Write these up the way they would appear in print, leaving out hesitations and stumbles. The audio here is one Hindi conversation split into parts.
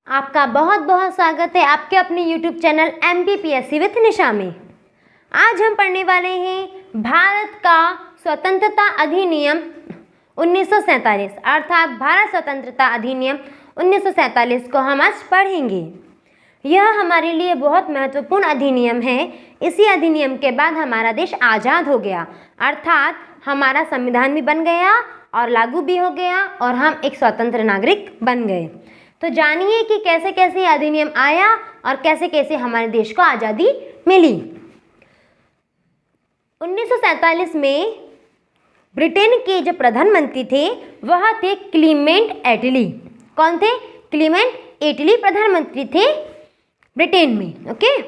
आपका बहुत बहुत स्वागत है आपके अपने YouTube चैनल MPPSC विथ निशा में। आज हम पढ़ने वाले हैं भारत का स्वतंत्रता अधिनियम 1947 अर्थात भारत स्वतंत्रता अधिनियम 1947 को हम आज पढ़ेंगे। यह हमारे लिए बहुत महत्वपूर्ण अधिनियम है। इसी अधिनियम के बाद हमारा देश आज़ाद हो गया, अर्थात हमारा संविधान भी बन गया और लागू भी हो गया और हम एक स्वतंत्र नागरिक बन गए। तो जानिए कि कैसे कैसे अधिनियम आया और कैसे कैसे हमारे देश को आज़ादी मिली। 1947 में ब्रिटेन के जो प्रधानमंत्री थे वह थे क्लीमेंट एटली। कौन थे? क्लीमेंट एटली प्रधानमंत्री थे ब्रिटेन में। ओके,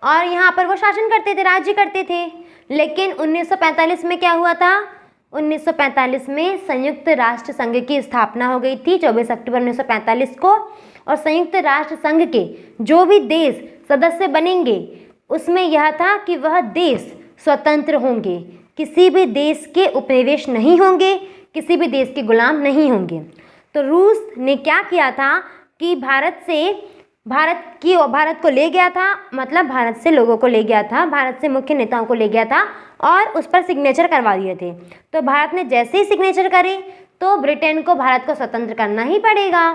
और यहाँ पर वो शासन करते थे, राज्य करते थे। लेकिन 1945 में क्या हुआ था? 1945 में संयुक्त राष्ट्र संघ की स्थापना हो गई थी 24 अक्टूबर 1945 को। और संयुक्त राष्ट्र संघ के जो भी देश सदस्य बनेंगे उसमें यह था कि वह देश स्वतंत्र होंगे, किसी भी देश के उपनिवेश नहीं होंगे, किसी भी देश के गुलाम नहीं होंगे। तो रूस ने क्या किया था कि भारत को ले गया था, मतलब भारत से लोगों को ले गया था, भारत से मुख्य नेताओं को ले गया था और उस पर सिग्नेचर करवा दिए थे। तो भारत ने जैसे ही सिग्नेचर करे तो ब्रिटेन को भारत को स्वतंत्र करना ही पड़ेगा।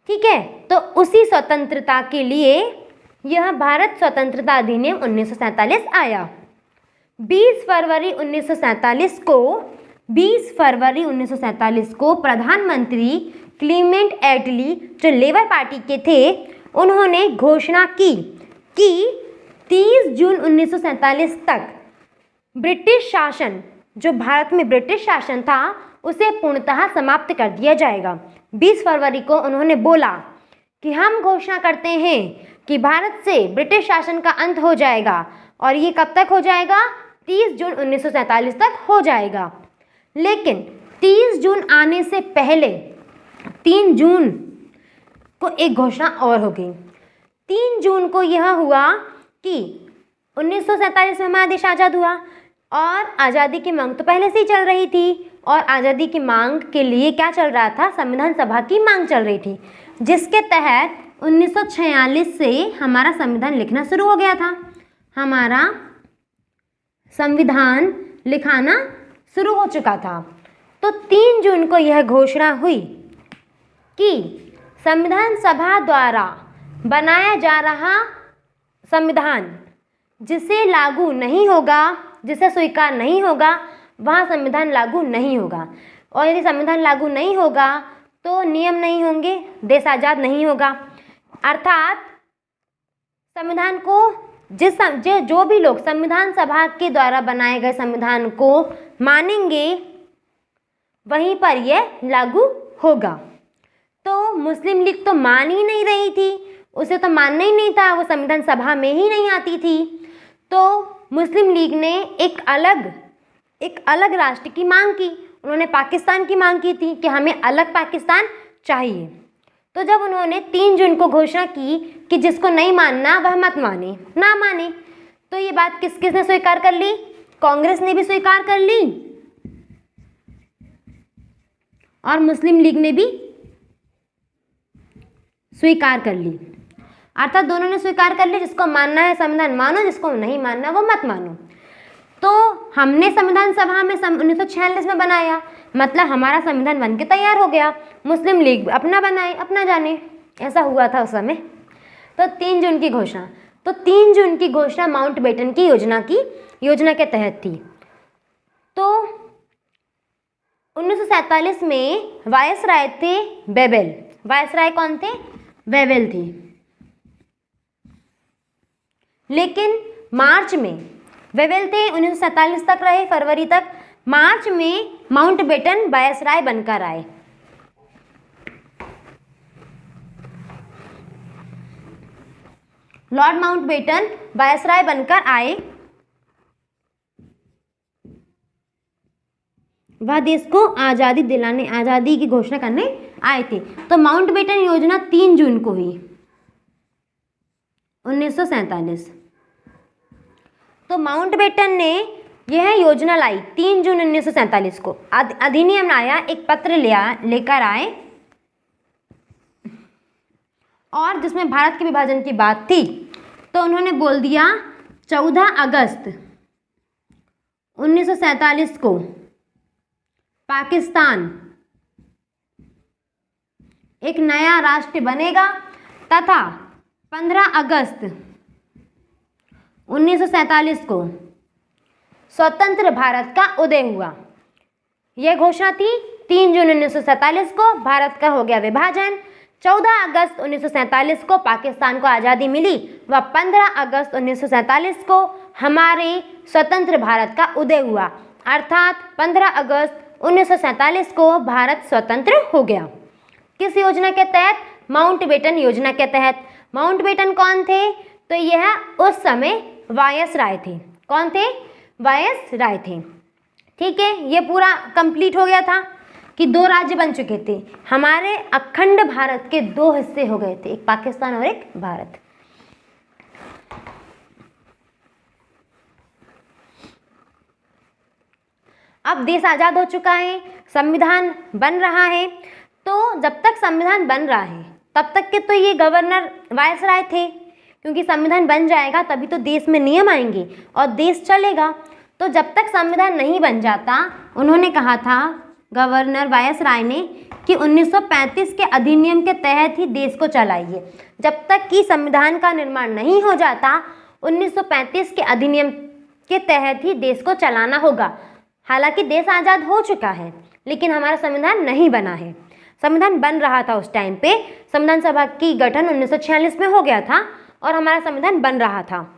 ठीक है, तो उसी स्वतंत्रता के लिए यह भारत स्वतंत्रता अधिनियम 1947 आया। 20 फरवरी 1947 को प्रधानमंत्री क्लीमेंट एटली जो लेबर पार्टी के थे उन्होंने घोषणा की कि 30 जून 1947 तक ब्रिटिश शासन, जो भारत में ब्रिटिश शासन था, उसे पूर्णतः समाप्त कर दिया जाएगा। 20 फरवरी को उन्होंने बोला कि हम घोषणा करते हैं कि भारत से ब्रिटिश शासन का अंत हो जाएगा। और ये कब तक हो जाएगा? 30 जून 1947 तक हो जाएगा। लेकिन 30 जून आने से पहले 3 जून को एक घोषणा और हो गई। 3 जून को यह हुआ कि 1947 में हमारा देश आज़ाद हुआ और आज़ादी की मांग तो पहले से ही चल रही थी। और आज़ादी की मांग के लिए क्या चल रहा था? संविधान सभा की मांग चल रही थी, जिसके तहत 1946 से हमारा संविधान लिखना शुरू हो गया था। हमारा संविधान लिखाना शुरू हो चुका था। तो 3 जून को यह घोषणा हुई कि संविधान सभा द्वारा बनाया जा रहा संविधान जिसे लागू नहीं होगा, जिसे स्वीकार नहीं होगा, वह संविधान लागू नहीं होगा। और यदि संविधान लागू नहीं होगा तो नियम नहीं होंगे, देश आज़ाद नहीं होगा। अर्थात संविधान को जो भी लोग संविधान सभा के द्वारा बनाए गए संविधान को मानेंगे वहीं पर यह लागू होगा। तो मुस्लिम लीग तो मान ही नहीं रही थी, उसे तो मानना ही नहीं था, वो संविधान सभा में ही नहीं आती थी। तो मुस्लिम लीग ने एक अलग राष्ट्र की मांग की। उन्होंने पाकिस्तान की मांग की थी कि हमें अलग पाकिस्तान चाहिए। तो जब उन्होंने 3 जून को घोषणा की कि जिसको नहीं मानना वह मत माने, ना माने, तो ये बात किसने स्वीकार कर ली? कांग्रेस ने भी स्वीकार कर ली और मुस्लिम लीग ने भी स्वीकार कर ली। अर्थात दोनों ने स्वीकार कर ली, जिसको मानना है संविधान मानो, जिसको नहीं मानना वो मत मानो। तो हमने संविधान सभा में 1946 में बनाया, मतलब हमारा संविधान बनके तैयार हो गया। मुस्लिम लीग अपना बनाए, अपना जाने, ऐसा हुआ था उस समय। तो 3 जून की घोषणा, तो 3 जून की घोषणा माउंटबेटन की योजना के तहत थी। तो 1947 में वायसराय थे वेवेल। वायसराय कौन थे? वेवेल थे। लेकिन मार्च में वेवेल थे, 1947 तक रहे, फरवरी तक। मार्च में माउंटबेटन वायसराय बनकर आए। लॉर्ड माउंटबेटन वायसराय बनकर आए। वह देश को आज़ादी की घोषणा करने आए थे। तो माउंटबेटन योजना 3 जून को हुई 1947। तो माउंटबेटन ने यह योजना लाई 3 जून 1947 को। अधिनियम आया, एक पत्र लेकर आए और जिसमें भारत के विभाजन की बात थी, तो उन्होंने बोल दिया 14 अगस्त 1947 को पाकिस्तान एक नया राष्ट्र बनेगा तथा 15 अगस्त 1947 को स्वतंत्र भारत का उदय हुआ। यह घोषणा थी 3 जून 1947 को भारत का हो गया विभाजन, 14 अगस्त 1947 को पाकिस्तान को आज़ादी मिली व 15 अगस्त 1947 को हमारे स्वतंत्र भारत का उदय हुआ, अर्थात 15 अगस्त 1947 को भारत स्वतंत्र हो गया। किस योजना के तहत? माउंटबेटन योजना के तहत। माउंटबेटन कौन थे? तो यह उस समय वायसराय थे। कौन थे? वायसराय थे। ठीक है, ये पूरा कंप्लीट हो गया था कि 2 राज्य बन चुके थे। हमारे अखंड भारत के 2 हिस्से हो गए थे, एक पाकिस्तान और एक भारत। अब देश आज़ाद हो चुका है, संविधान बन रहा है। तो जब तक संविधान बन रहा है तब तक के तो ये गवर्नर वायसराय थे, क्योंकि संविधान बन जाएगा तभी तो देश में नियम आएंगे और देश चलेगा। तो जब तक संविधान नहीं बन जाता, उन्होंने कहा था गवर्नर वायसराय ने कि 1935 के अधिनियम के तहत ही देश को चलाइए। जब तक कि संविधान का निर्माण नहीं हो जाता, 1935 के अधिनियम के तहत ही देश को चलाना होगा। हालांकि देश आज़ाद हो चुका है, लेकिन हमारा संविधान नहीं बना है। संविधान बन रहा था उस टाइम पे, संविधान सभा की गठन 1946 में हो गया था और हमारा संविधान बन रहा था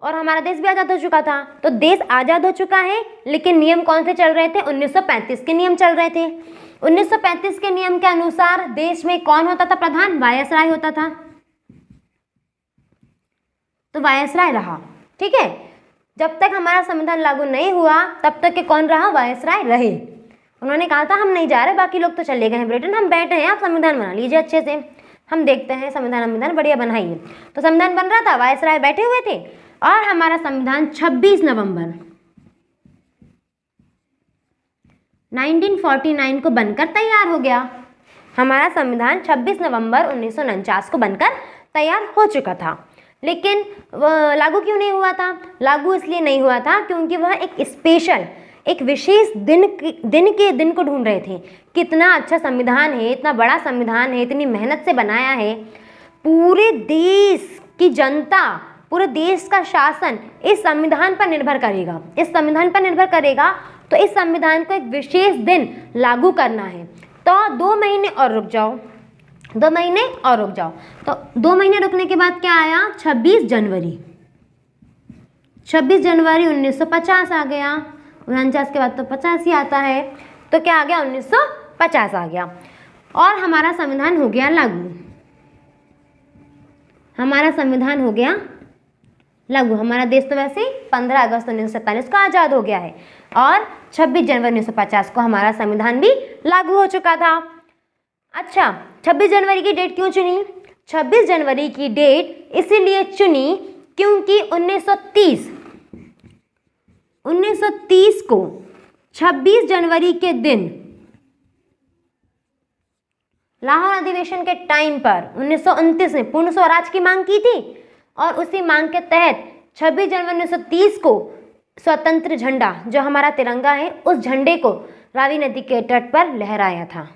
और हमारा देश भी आज़ाद हो चुका था। तो देश आज़ाद हो चुका है, लेकिन नियम कौन से चल रहे थे? 1935 के नियम चल रहे थे। 1935 के नियम के अनुसार देश में कौन होता था प्रधान? वायसराय होता था। तो वायसराय रहा। ठीक है, जब तक हमारा संविधान लागू नहीं हुआ तब तक के कौन रहा? वायसराय रहे। उन्होंने कहा था हम नहीं जा रहे, बाकी लोग तो चले गए हैं ब्रिटेन, हम बैठे हैं, आप संविधान बना लीजिए अच्छे से, हम देखते हैं संविधान बढ़िया बनाइए। तो संविधान बन रहा था, वायसराय बैठे हुए थे और हमारा संविधान 26 नवंबर 1949 को बनकर तैयार हो गया। हमारा संविधान 26 नवंबर 1949 को बनकर तैयार हो चुका था। लेकिन लागू क्यों नहीं हुआ था? लागू इसलिए नहीं हुआ था क्योंकि वह एक विशेष दिन को ढूंढ रहे थे। कितना अच्छा संविधान है, इतना बड़ा संविधान है, इतनी मेहनत से बनाया है, पूरे देश की जनता, पूरे देश का शासन इस संविधान पर निर्भर करेगा, इस संविधान पर निर्भर करेगा। तो इस संविधान को एक विशेष दिन लागू करना है। तो 2 महीने और रुक जाओ, 2 महीने और रुक जाओ। तो 2 महीने रुकने के बाद क्या आया? 26 जनवरी 1950 आ गया। 49 के बाद तो 50 ही आता है, तो क्या आ गया? 1950 आ गया और हमारा संविधान हो गया लागू। हमारा संविधान हो गया लागू। हमारा देश तो वैसे 15 अगस्त 1947 को आज़ाद हो गया है और 26 जनवरी 1950 को हमारा संविधान भी लागू हो चुका था। अच्छा, 26 जनवरी की डेट क्यों चुनी? 26 जनवरी की डेट इसीलिए चुनी क्योंकि 1930 को 26 जनवरी के दिन लाहौर अधिवेशन के टाइम पर 1929 में पूर्ण स्वराज की मांग की थी और उसी मांग के तहत 26 जनवरी 1930 को स्वतंत्र झंडा, जो हमारा तिरंगा है, उस झंडे को रावी नदी के तट पर लहराया था।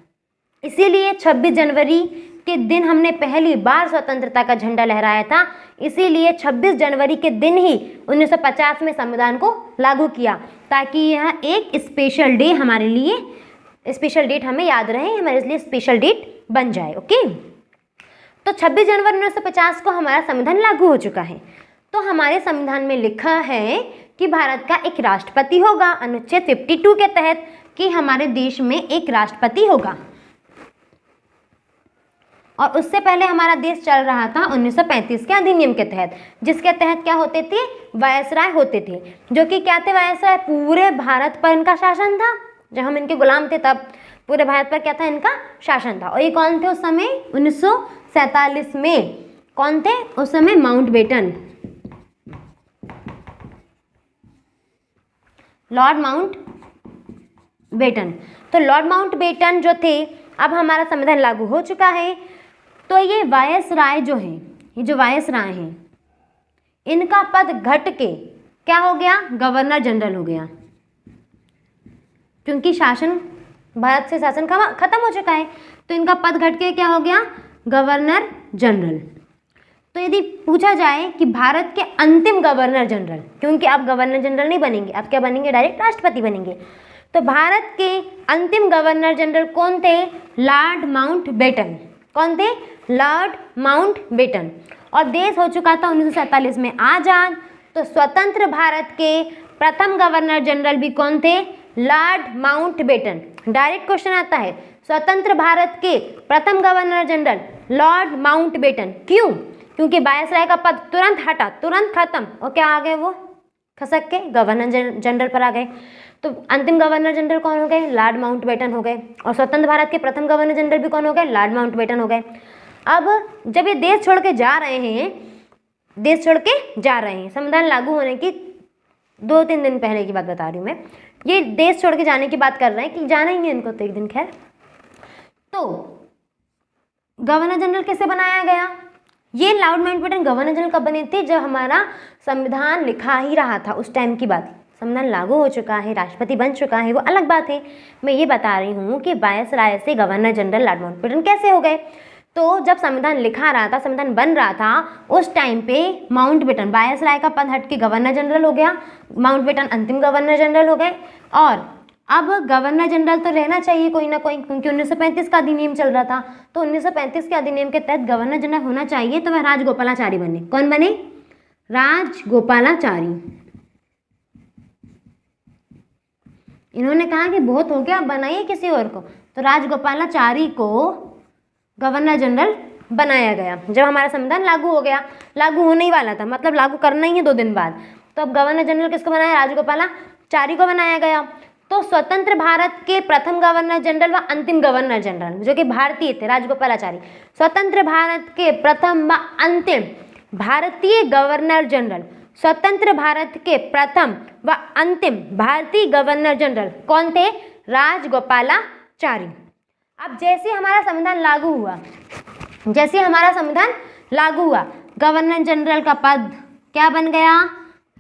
इसीलिए 26 जनवरी के दिन हमने पहली बार स्वतंत्रता का झंडा लहराया था। इसीलिए 26 जनवरी के दिन ही 1950 में संविधान को लागू किया, ताकि यह एक स्पेशल डे हमारे लिए, स्पेशल डेट हमें याद रहे, हमारे लिए स्पेशल डेट बन जाए। ओके, तो 26 जनवरी 1950 को हमारा संविधान लागू हो चुका है। तो हमारे संविधान में लिखा है कि भारत का एक राष्ट्रपति होगा, अनुच्छेद 52 के तहत, कि हमारे देश में एक राष्ट्रपति होगा। और उससे पहले हमारा देश चल रहा था 1935 के अधिनियम के तहत, जिसके तहत क्या होते थे? वायसराय होते थे, जो कि क्या थे? वायसराय पूरे भारत पर इनका शासन था। जब हम इनके गुलाम थे तब पूरे भारत पर क्या था? इनका शासन था। और ये कौन थे उस समय? 1947 में कौन थे उस समय? Mountbatten, Lord Mountbatten. तो लॉर्ड माउंटबेटन जो थे, अब हमारा संविधान लागू हो चुका है तो ये वायसराय जो है, ये जो वायसराय हैं, इनका पद घट के क्या हो गया, गवर्नर जनरल हो गया, क्योंकि शासन, भारत से शासन खत्म हो चुका है, तो इनका पद घट के क्या हो गया, गवर्नर जनरल। तो यदि पूछा जाए कि भारत के अंतिम गवर्नर जनरल, क्योंकि आप गवर्नर जनरल नहीं बनेंगे, आप क्या बनेंगे, डायरेक्ट राष्ट्रपति बनेंगे, तो भारत के अंतिम गवर्नर जनरल कौन थे, लॉर्ड माउंटबेटन। कौन थे, लॉर्ड माउंटबेटन। और देश हो चुका था 1947 में आज़ाद, तो स्वतंत्र भारत के प्रथम गवर्नर जनरल भी कौन थे, लॉर्ड माउंटबेटन। डायरेक्ट क्वेश्चन आता है, स्वतंत्र भारत के प्रथम गवर्नर जनरल लॉर्ड माउंटबेटन। क्यों, क्योंकि वायसराय का पद तुरंत हटा, तुरंत खत्म, और क्या आ गए, वो खसक के गवर्नर जनरल पर आ गए। तो अंतिम गवर्नर जनरल कौन हो गए, लॉर्ड माउंटबेटन हो गए, और स्वतंत्र भारत के प्रथम गवर्नर जनरल भी कौन हो गए, लॉर्ड माउंटबेटन हो गए। अब जब ये देश छोड़ के जा रहे हैं, देश छोड़ के जा रहे हैं, संविधान लागू होने की 2-3 दिन पहले की बात बता रही हूँ मैं, ये देश छोड़ के जाने की बात कर रहे हैं कि जाना ही है इनको तो एक दिन, खैर। तो गवर्नर जनरल कैसे बनाया गया, ये लॉर्ड माउंटबेटन गवर्नर जनरल कब बने थे, जब हमारा संविधान लिखा ही रहा था, उस टाइम की बात। संविधान लागू हो चुका है, राष्ट्रपति बन चुका है, वो अलग बात है। मैं ये बता रही हूँ कि वायसराय से गवर्नर जनरल लॉर्ड माउंटबेटन कैसे हो गए। तो जब संविधान लिखा रहा था, संविधान बन रहा था, उस टाइम पे माउंटबेटन, वायसराय का पद हट के गवर्नर जनरल हो गया, माउंटबेटन अंतिम गवर्नर जनरल हो गए। और अब गवर्नर जनरल तो रहना चाहिए कोई ना कोई, क्योंकि 1935 का अधिनियम चल रहा था, तो 1935 के अधिनियम के तहत गवर्नर जनरल होना चाहिए, तो वह राजगोपालाचारी बने। कौन बने, राजगोपालाचारी। इन्होंने कहा कि बहुत हो गया, बनाइए किसी और को, तो राजगोपालाचारी को गवर्नर जनरल बनाया गया। जब हमारा संविधान लागू हो गया, लागू होने ही वाला था, मतलब लागू करना ही है 2 दिन बाद, तो अब गवर्नर जनरल किसको बनाया, राजगोपालाचारी को बनाया गया। तो स्वतंत्र भारत के प्रथम गवर्नर जनरल व अंतिम गवर्नर जनरल जो कि भारतीय थे, राजगोपालाचारी, स्वतंत्र भारत के प्रथम व अंतिम भारतीय गवर्नर जनरल, स्वतंत्र भारत के प्रथम व अंतिम भारतीय गवर्नर जनरल कौन थे, राजगोपालाचारी। अब जैसे हमारा संविधान लागू हुआ, जैसे हमारा संविधान लागू हुआ, गवर्नर जनरल का पद क्या बन गया,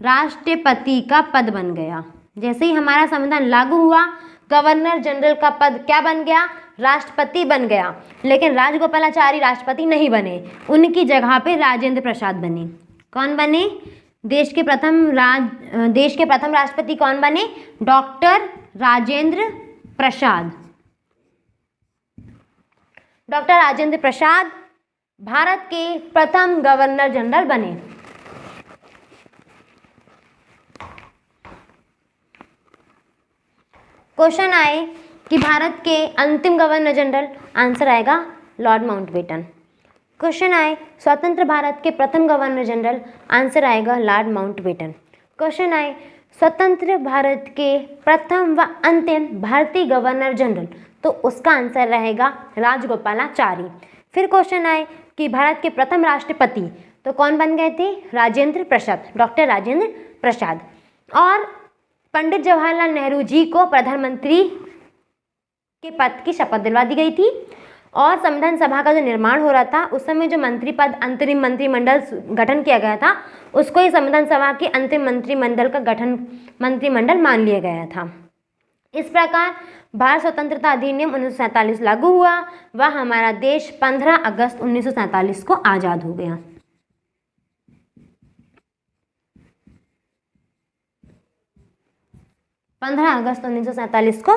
राष्ट्रपति का पद बन गया। जैसे ही हमारा संविधान लागू हुआ, गवर्नर जनरल का पद क्या बन गया, राष्ट्रपति बन गया। लेकिन राजगोपालाचारी राष्ट्रपति नहीं बने, उनकी जगह पे राजेंद्र प्रसाद बने। कौन बने, देश के प्रथम राष्ट्रपति कौन बने, डॉक्टर राजेंद्र प्रसाद। डॉक्टर राजेंद्र प्रसाद भारत के प्रथम गवर्नर जनरल बने। क्वेश्चन आए कि भारत के अंतिम गवर्नर जनरल, आंसर आएगा लॉर्ड माउंटबेटन। क्वेश्चन आए स्वतंत्र भारत के प्रथम गवर्नर जनरल, आंसर आएगा लॉर्ड माउंटबेटन। क्वेश्चन आए स्वतंत्र भारत के प्रथम व अंतिम भारतीय गवर्नर जनरल, तो उसका आंसर रहेगा राजगोपालाचारी। फिर क्वेश्चन आए कि भारत के प्रथम राष्ट्रपति, तो कौन बन गए थे, राजेंद्र प्रसाद, डॉक्टर राजेंद्र प्रसाद। और पंडित जवाहरलाल नेहरू जी को प्रधानमंत्री के पद की शपथ दिलवा दी गई थी। और संविधान सभा का जो निर्माण हो रहा था, उस समय जो मंत्री पद अंतरिम मंत्रिमंडल गठन किया गया था, उसको ही संविधान सभा के अंतिम मंत्रिमंडल का गठन मंत्रिमंडल मान लिया गया था। इस प्रकार भारत स्वतंत्रता अधिनियम 1947 लागू हुआ व हमारा देश 15 अगस्त 1947 को आज़ाद हो गया। अगस्त 1947 को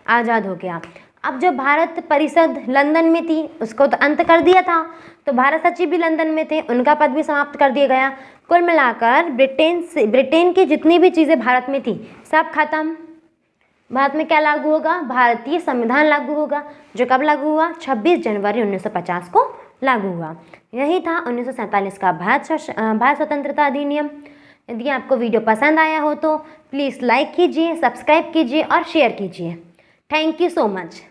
आज़ाद हो गया। अब जो भारत परिषद लंदन में थी, उसको तो अंत कर दिया था, तो भारत सचिव भी लंदन में थे, उनका पद भी समाप्त कर दिया गया। कुल मिलाकर ब्रिटेन की जितनी भी चीज़ें भारत में थी सब खत्म। भारत में क्या लागू होगा, भारतीय संविधान लागू होगा, जो कब लागू हुआ, 26 जनवरी 1950 को लागू हुआ। यही था 1947 का भारत स्वतंत्रता अधिनियम। यदि आपको वीडियो पसंद आया हो तो प्लीज़ लाइक कीजिए, सब्सक्राइब कीजिए और शेयर कीजिए। Thank you so much.